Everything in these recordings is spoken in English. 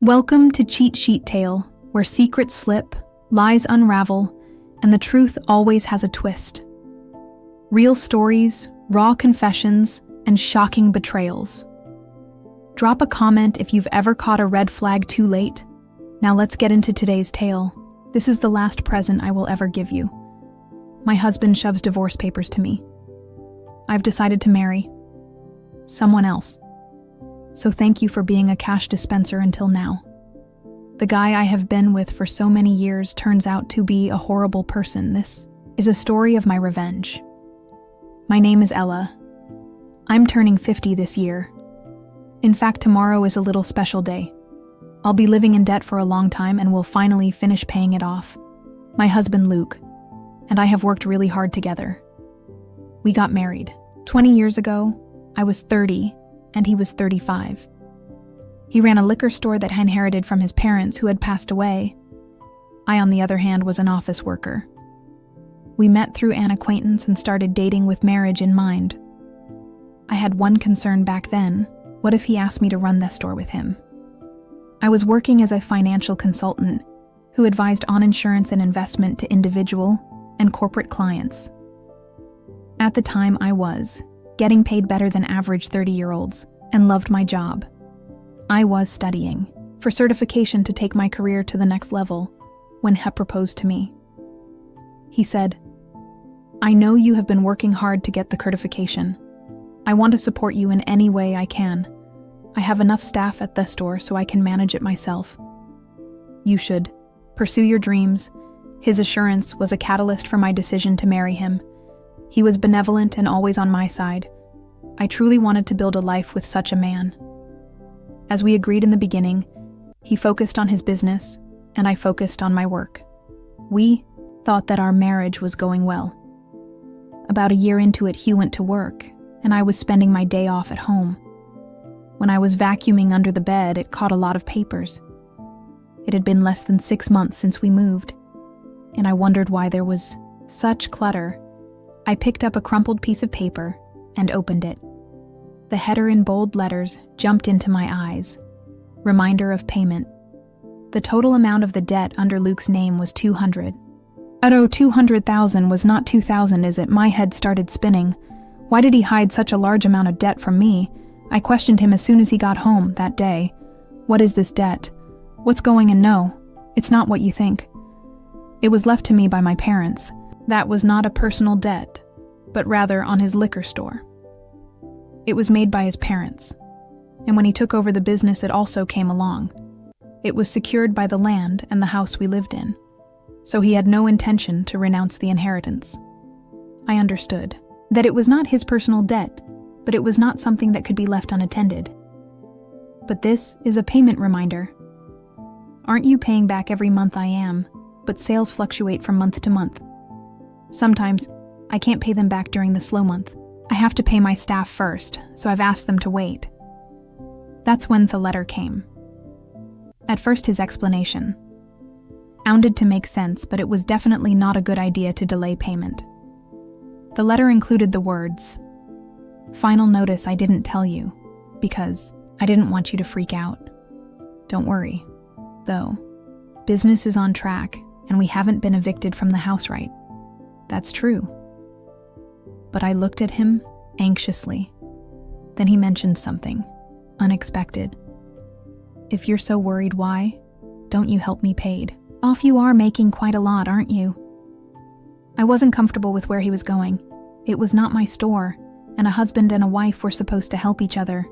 Welcome to Cheat Sheet Tale, where secrets slip, lies unravel, and the truth always has a twist. Real stories, raw confessions, and shocking betrayals. Drop a comment if you've ever caught a red flag too late. Now let's get into today's tale. This is the last present I will ever give you. My husband shoves divorce papers to me. I've decided to marry someone else. So thank you for being a cash dispenser until now. The guy I have been with for so many years turns out to be a horrible person. This is a story of my revenge. My name is Ella. I'm turning 50 this year. In fact, tomorrow is a little special day. I'll be living in debt for a long time and will finally finish paying it off. My husband, Luke, and I have worked really hard together. We got married. 20 years ago, I was 30 and he was 35. He ran a liquor store that he inherited from his parents who had passed away. I, on the other hand, was an office worker. We met through an acquaintance and started dating with marriage in mind. I had one concern back then. What if he asked me to run the store with him? I was working as a financial consultant who advised on insurance and investment to individual and corporate clients. At the time, I was getting paid better than average 30-year-olds and loved my job. I was studying for certification to take my career to the next level when he proposed to me. He said, "I know you have been working hard to get the certification. I want to support you in any way I can. I have enough staff at the store so I can manage it myself. You should pursue your dreams." His assurance was a catalyst for my decision to marry him. He was benevolent and always on my side. I truly wanted to build a life with such a man. As we agreed in the beginning, he focused on his business and I focused on my work. We thought that our marriage was going well. About a year into it, he went to work and I was spending my day off at home. When I was vacuuming under the bed, it caught a lot of papers. It had been less than 6 months since we moved, and I wondered why there was such clutter. I picked up a crumpled piece of paper and opened it. The header in bold letters jumped into my eyes. Reminder of payment. The total amount of the debt under Luke's name was $200,000. 200,000 was not 2,000, is it? My head started spinning. Why did he hide such a large amount of debt from me? I questioned him as soon as he got home that day. What is this debt? What's going on? No, it's not what you think. It was left to me by my parents. That was not a personal debt, but rather on his liquor store. It was made by his parents, and when he took over the business, it also came along. It was secured by the land and the house we lived in, so he had no intention to renounce the inheritance. I understood that it was not his personal debt, but it was not something that could be left unattended. But this is a payment reminder. Aren't you paying back every month? I am, but sales fluctuate from month to month. Sometimes I can't pay them back during the slow month. I have to pay my staff first, so I've asked them to wait. That's when the letter came. At first, his explanation sounded to make sense, but it was definitely not a good idea to delay payment. The letter included the words, "Final notice, I didn't tell you, because I didn't want you to freak out. Don't worry, though. Business is on track, and we haven't been evicted from the house, right?" That's true. But I looked at him anxiously. Then he mentioned something unexpected. "If you're so worried, why don't you help me paid off? You are making quite a lot, aren't you?" I wasn't comfortable with where he was going. It was not my store, and a husband and a wife were supposed to help each other.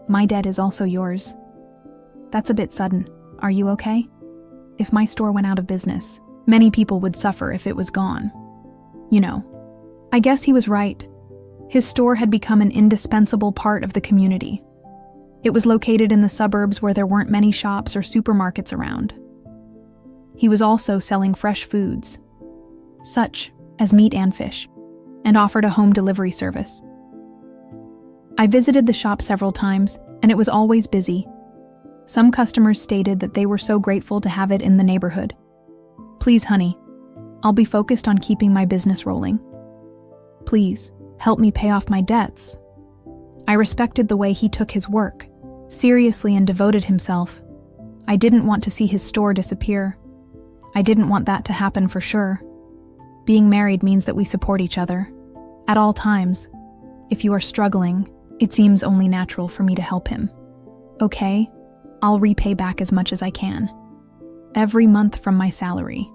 My debt is also yours. That's a bit sudden. Are you okay? If my store went out of business, many people would suffer if it was gone. You know. I guess he was right. His store had become an indispensable part of the community. It was located in the suburbs where there weren't many shops or supermarkets around. He was also selling fresh foods, such as meat and fish, and offered a home delivery service. I visited the shop several times, and it was always busy. Some customers stated that they were so grateful to have it in the neighborhood. "Please, honey, I'll be focused on keeping my business rolling. Please, help me pay off my debts." I respected the way he took his work seriously and devoted himself I didn't want to see his store disappear. I didn't want that to happen for sure. Being married means that we support each other. At all times. If you are struggling, it seems only natural for me to help him. Okay, I'll repay back as much as I can. Every month from my salary.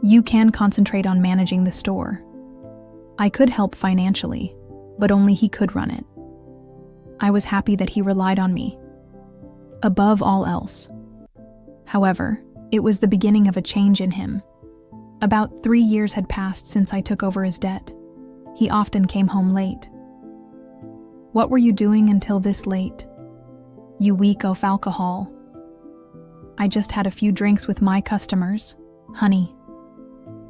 You can concentrate on managing the store. I could help financially, but only he could run it. I was happy that he relied on me. Above all else. However, it was the beginning of a change in him. About 3 years had passed since I took over his debt. He often came home late. What were you doing until this late? You weak oaf alcohol. I just had a few drinks with my customers. Honey,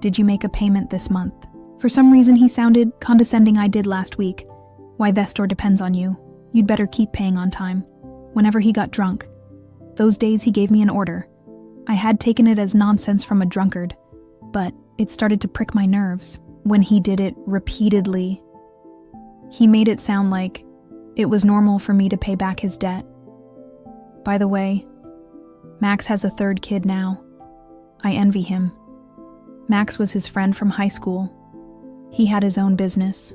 did you make a payment this month? For some reason he sounded condescending. I did last week. Why, that store depends on you. You'd better keep paying on time. Whenever he got drunk. Those days he gave me an order. I had taken it as nonsense from a drunkard, but it started to prick my nerves when he did it repeatedly. He made it sound like it was normal for me to pay back his debt. By the way, Max has a third kid now. I envy him. Max was his friend from high school. He had his own business.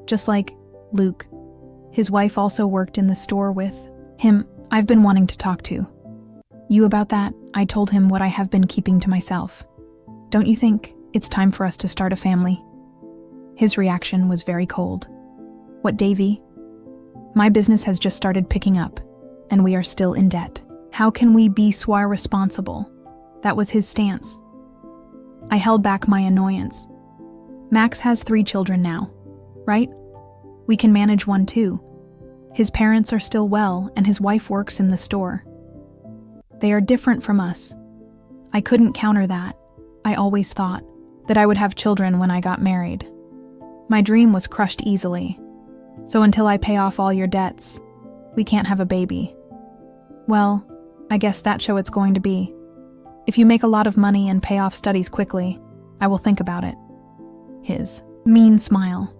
Just like Luke. His wife also worked in the store with him. I've been wanting to talk to you about that. I told him what I have been keeping to myself. Don't you think it's time for us to start a family? His reaction was very cold. What, Davy? My business has just started picking up, and we are still in debt. How can we be so responsible? That was his stance. I held back my annoyance. Max has 3 children now, right? We can manage one too. His parents are still well, and his wife works in the store. They are different from us. I couldn't counter that. I always thought that I would have children when I got married. My dream was crushed easily. So until I pay off all your debts, we can't have a baby. Well, I guess that's how it's going to be. If you make a lot of money and pay off studies quickly, I will think about it. His mean smile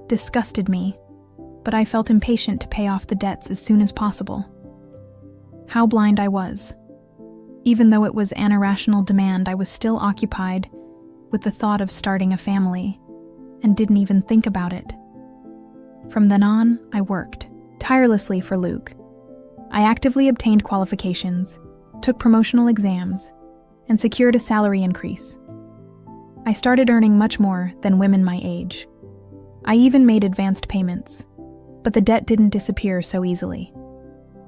disgusted me, but I felt impatient to pay off the debts as soon as possible. How blind I was. Even though it was an irrational demand, I was still occupied with the thought of starting a family and didn't even think about it. From then on, I worked tirelessly for Luke. I actively obtained qualifications, took promotional exams, and secured a salary increase. I started earning much more than women my age. I even made advanced payments, but the debt didn't disappear so easily.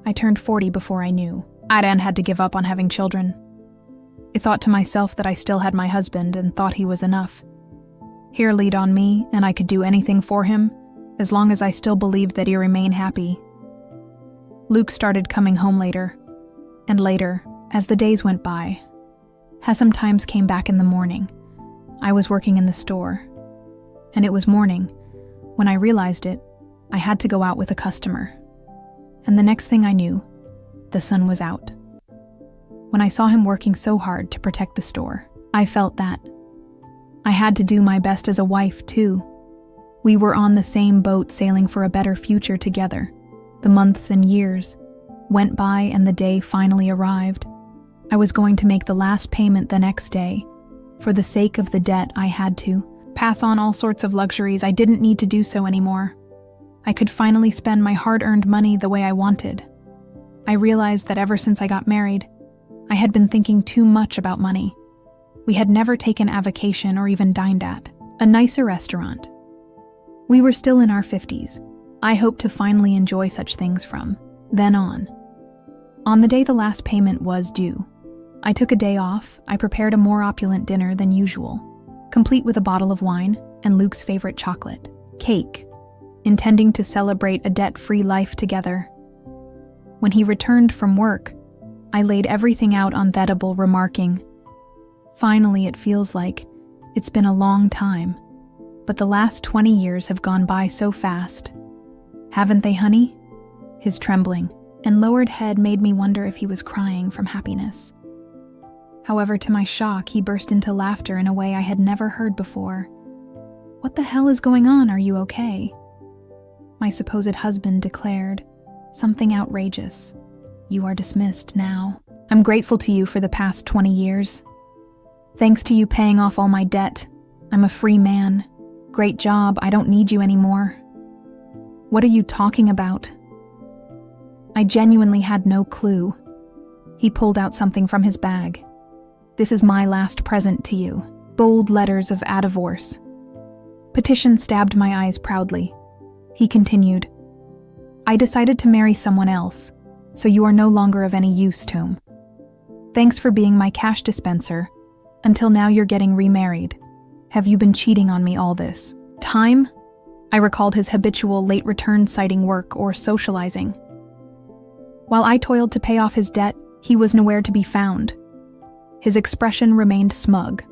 I turned 40 before I knew. Adan had to give up on having children. I thought to myself that I still had my husband and thought he was enough. Here lead on me, and I could do anything for him, as long as I still believed that he'd remain happy. Luke started coming home later, and later, as the days went by. Has sometimes came back in the morning. I was working in the store, and it was morning. When I realized it, I had to go out with a customer. And the next thing I knew, the sun was out. When I saw him working so hard to protect the store, I felt that I had to do my best as a wife, too. We were on the same boat sailing for a better future together. The months and years went by and the day finally arrived. I was going to make the last payment the next day. For the sake of the debt, I had to pass on all sorts of luxuries. I didn't need to do so anymore. I could finally spend my hard-earned money the way I wanted. I realized that ever since I got married, I had been thinking too much about money. We had never taken a vacation or even dined at a nicer restaurant. We were still in our 50s. I hoped to finally enjoy such things from then on. On the day the last payment was due, I took a day off. I prepared a more opulent dinner than usual, complete with a bottle of wine and Luke's favorite chocolate cake, intending to celebrate a debt-free life together. When he returned from work, I laid everything out on the table, remarking, "Finally, it feels like it's been a long time, but the last 20 years have gone by so fast. Haven't they, honey?" His trembling and lowered head made me wonder if he was crying from happiness. However, to my shock, he burst into laughter in a way I had never heard before. "What the hell is going on? Are you okay?" My supposed husband declared, "Something outrageous. You are dismissed now. I'm grateful to you for the past 20 years. Thanks to you paying off all my debt, I'm a free man. Great job, I don't need you anymore. What are you talking about? I genuinely had no clue. He pulled out something from his bag. This is my last present to you. Bold letters of a divorce. Petition stabbed my eyes proudly. He continued, I decided to marry someone else, so you are no longer of any use to him. Thanks for being my cash dispenser. Until now you're getting remarried. Have you been cheating on me all this time? I recalled his habitual late return citing work or socializing. While I toiled to pay off his debt, he was nowhere to be found. His expression remained smug.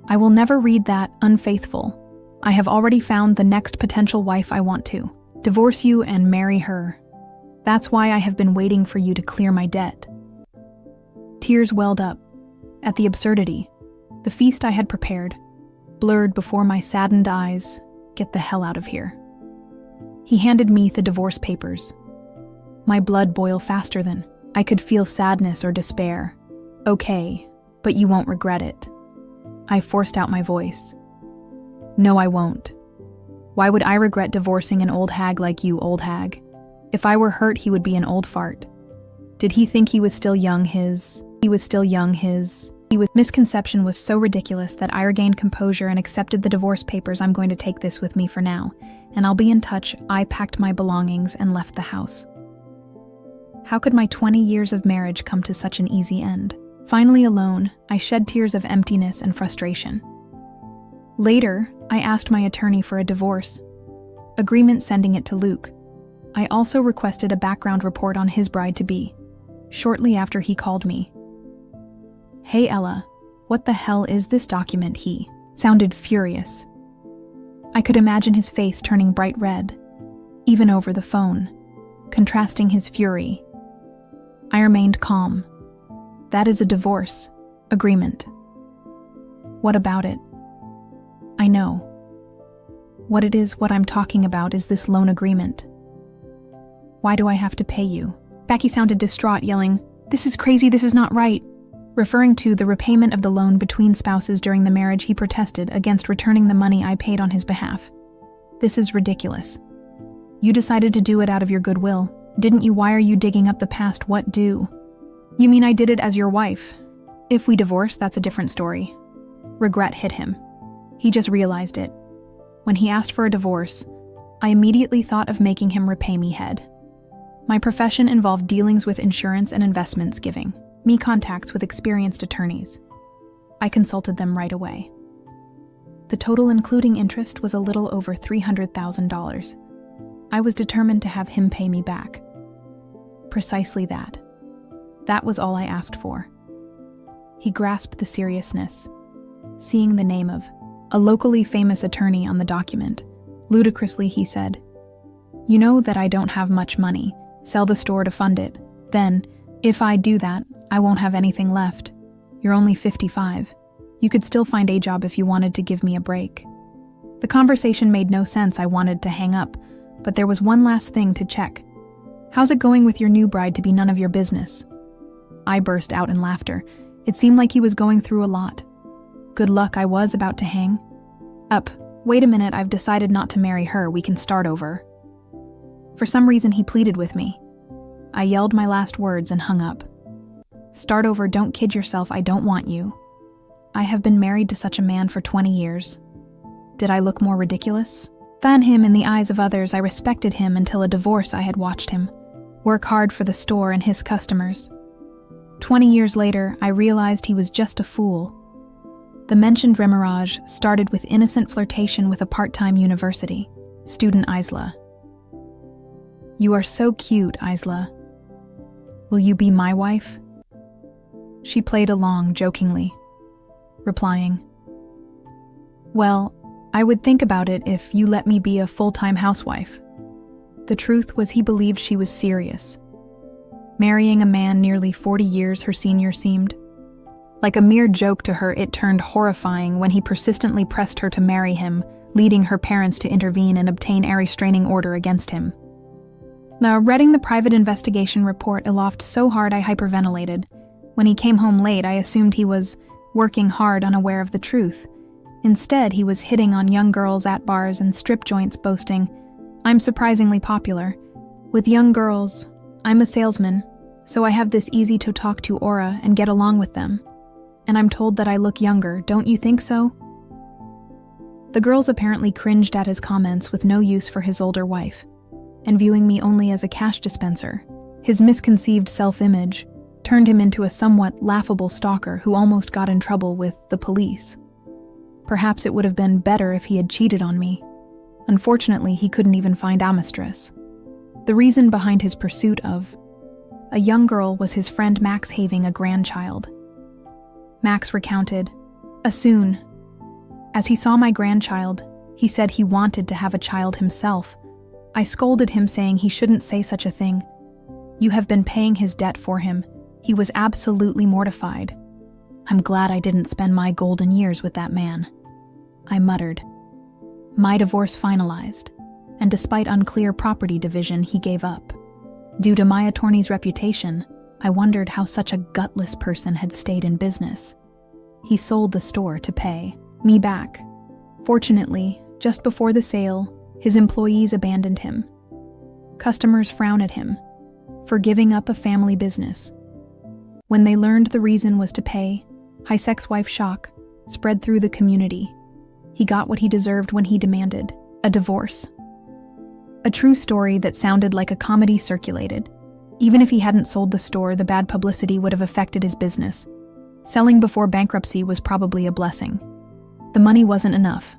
I will never read that unfaithful. I have already found the next potential wife I want to. Divorce you and marry her. That's why I have been waiting for you to clear my debt. Tears welled up at the absurdity. The feast I had prepared blurred before my saddened eyes. Get the hell out of here. He handed me the divorce papers. My blood boiled faster than I could feel sadness or despair. Okay, but you won't regret it. I forced out my voice. No, I won't. Why would I regret divorcing an old hag like you, old hag? If I were hurt, he would be an old fart. Did he think he was still young? Misconception was so ridiculous that I regained composure and accepted the divorce papers. I'm going to take this with me for now, and I'll be in touch. I packed my belongings and left the house. How could my 20 years of marriage come to such an easy end? Finally alone, I shed tears of emptiness and frustration. Later, I asked my attorney for a divorce agreement, sending it to Luke. I also requested a background report on his bride-to-be. Shortly after, he called me. Hey Ella, what the hell is this document? He sounded furious. I could imagine his face turning bright red, even over the phone, contrasting his fury. I remained calm. That is a divorce agreement. What about it? I know. What it is, what I'm talking about is this loan agreement. Why do I have to pay you? Becky sounded distraught, yelling, This is crazy, this is not right. Referring to the repayment of the loan between spouses during the marriage, he protested against returning the money I paid on his behalf. This is ridiculous. You decided to do it out of your goodwill, didn't you? Why are you digging up the past? What do? You mean I did it as your wife? If we divorce, that's a different story. Regret hit him. He just realized it. When he asked for a divorce, I immediately thought of making him repay me head. My profession involved dealings with insurance and investments, giving me contacts with experienced attorneys. I consulted them right away. The total including interest was a little over $300,000. I was determined to have him pay me back. Precisely that. That was all I asked for. He grasped the seriousness, seeing the name of a locally famous attorney on the document. Ludicrously, he said, You know that I don't have much money. Sell the store to fund it. Then, if I do that, I won't have anything left. You're only 55. You could still find a job if you wanted to give me a break. The conversation made no sense. I wanted to hang up, but there was one last thing to check. How's it going with your new bride-to-be? None of your business. I burst out in laughter. It seemed like he was going through a lot. Good luck. I was about to hang up. Wait a minute, I've decided not to marry her. We can start over. For some reason, he pleaded with me. I yelled my last words and hung up. Start over? Don't kid yourself. I don't want you. I have been married to such a man for 20 years. Did I look more ridiculous than him in the eyes of others? I respected him until a divorce. I had watched him work hard for the store and his customers. 20 years later, I realized he was just a fool. The mentioned remarriage started with innocent flirtation with a part-time university student, Isla. You are so cute, Isla. Will you be my wife? She played along jokingly, replying, Well, I would think about it if you let me be a full-time housewife. The truth was, he believed she was serious. Marrying a man nearly 40 years her senior seemed like a mere joke to her. It turned horrifying when he persistently pressed her to marry him, leading her parents to intervene and obtain a restraining order against him. Now, reading the private investigation report aloft so hard I hyperventilated. When he came home late, I assumed he was working hard, unaware of the truth. Instead, he was hitting on young girls at bars and strip joints, boasting, "I'm surprisingly popular. With young girls, I'm a salesman, so I have this easy-to-talk-to aura and get along with them. And I'm told that I look younger, don't you think so?" The girls apparently cringed at his comments with no use for his older wife, and viewing me only as a cash dispenser. His misconceived self-image turned him into a somewhat laughable stalker who almost got in trouble with the police. Perhaps it would have been better if he had cheated on me. Unfortunately, he couldn't even find a mistress. The reason behind his pursuit of a young girl was his friend Max having a grandchild. Max recounted, "Soon, as he saw my grandchild, he said he wanted to have a child himself. I scolded him, saying he shouldn't say such a thing. You have been paying his debt for him. He was absolutely mortified. I'm glad I didn't spend my golden years with that man," I muttered. My divorce finalized, and despite unclear property division, he gave up. Due to my attorney's reputation, I wondered how such a gutless person had stayed in business. He sold the store to pay me back. Fortunately, just before the sale, his employees abandoned him. Customers frown at him for giving up a family business. When they learned the reason was to pay, his ex-wife shock spread through the community. He got what he deserved when he demanded a divorce. A true story that sounded like a comedy circulated. Even if he hadn't sold the store, the bad publicity would have affected his business. Selling before bankruptcy was probably a blessing. The money wasn't enough,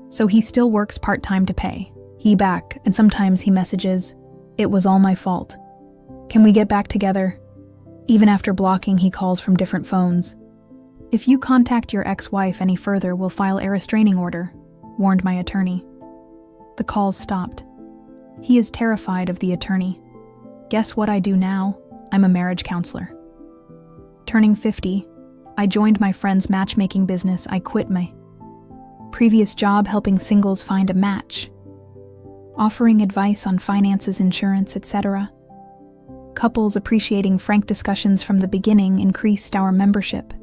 so he still works part-time to pay. He back, and sometimes he messages, "It was all my fault. Can we get back together?" Even after blocking, he calls from different phones. "If you contact your ex-wife any further, we'll file a restraining order," warned my attorney. The calls stopped. He is terrified of the attorney. Guess what I do now? I'm a marriage counselor. Turning 50, I joined my friend's matchmaking business. I quit my previous job helping singles find a match, offering advice on finances, insurance, etc. Couples appreciating frank discussions from the beginning increased our membership.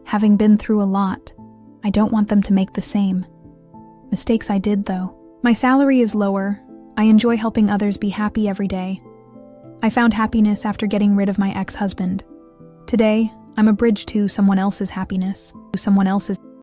Having been through a lot, I don't want them to make the same mistakes I did, though. My salary is lower. I enjoy helping others be happy every day. I found happiness after getting rid of my ex-husband. Today, I'm a bridge to someone else's happiness, to someone else's